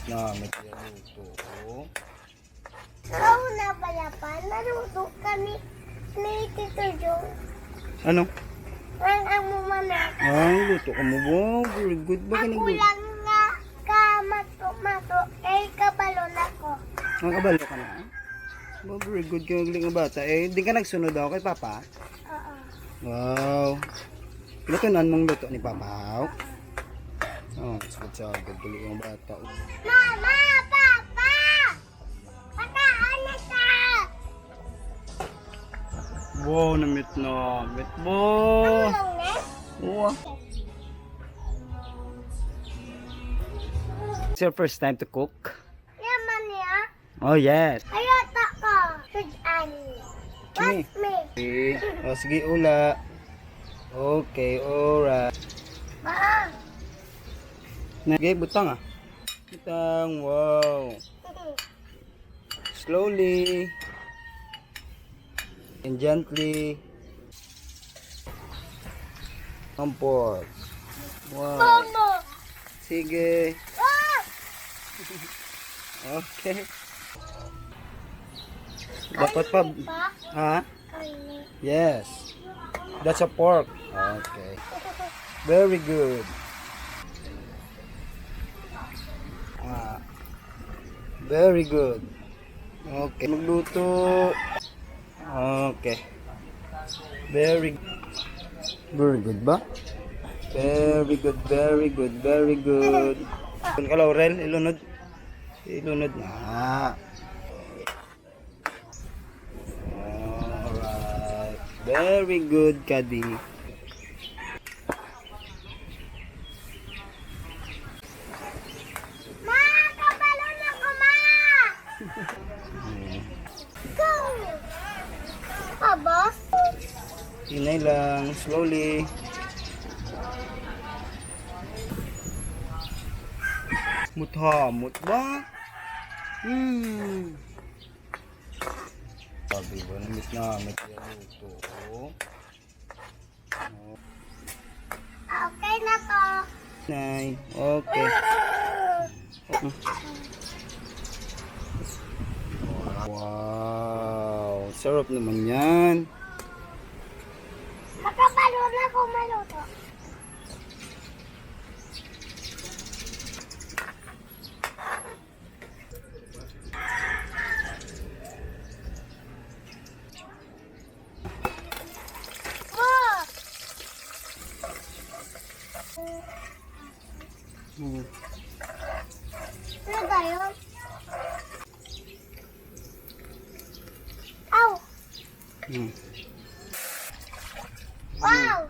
namin luto. Ikaw na pala pa, naruto kami ni Tito Jong. Ano? Ang mumana. Luto ka mo. Wow, very good. Bakit Ako lang nga kamato-mato, kay kabalon ako. Kabalo ka na? Wow, very good ka magaling nga bata. Di ka nagsunod ako kay Papa? Oo. Wow. Lutunan mong luto ni Papa. Sagad-sagad. Galing ang bata. Mama! Papa! Pataan na ka! Wow, namit na. Namit mo. Tulong na? Wow. It's your first time to cook? Yaman niya? Oh, yes. Ayata ko. Sudan. Sige. What's me? Okay. Sige, ula. Okay, alright. Ma! Okay, butang ah. Butang, wow. Slowly. And gently. Comport. Wow. Momo! Sige. Ah! Okay. Dapat pa. Pa? Ha? Kainin. Yes. That's a pork. Okay. Very good. Very good. Okay. Magluto. Okay. Very good ba? Very good, very good, very good. Kung ka Laurel, ilunod. Ilunod na. Alright. Very good, Kadi. Ma! Kabalon ako, ma! Go! Aba? Hinay lang, slowly. Muthamot ba? Sabi ba, namit namin yung luto. Okay na to. Nay, okay. Wow, sarap naman yan. Makabalon ako maluto. Hmm. Ano ba yun? Ow! Hmm. Wow!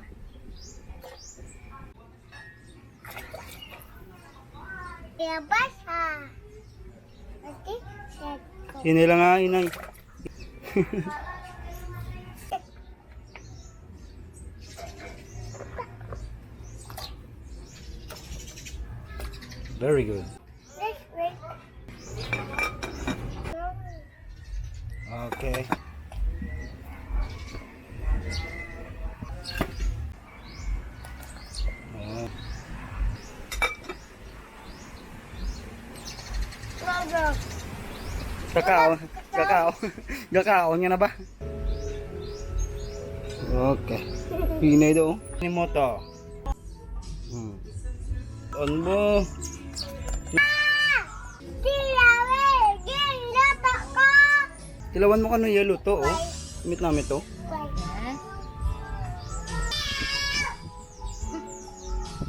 Kaya basa. Okay, set ko. Hinay lang nga, hinay. Very good. Let's wait. Okay. Go. Kakao. Kakao. Kakao niya na ba? Okay. Hinay daw. Ni mo to. On mo. Kilawe! Ginggata ko! Tilawan mo kano yung luto, oh. Damit namin to.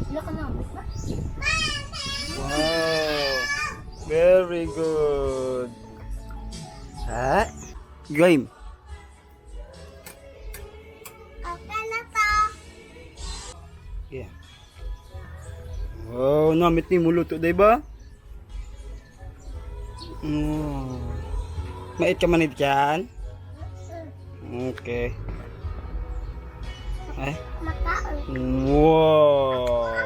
Sila ka na. Wow. Very good. Ha? Game. Okay na to. Yeah. Wow, namit ni mo luto, diba? Mait ka manit yan? Okay. Ay. Makaon. Wow.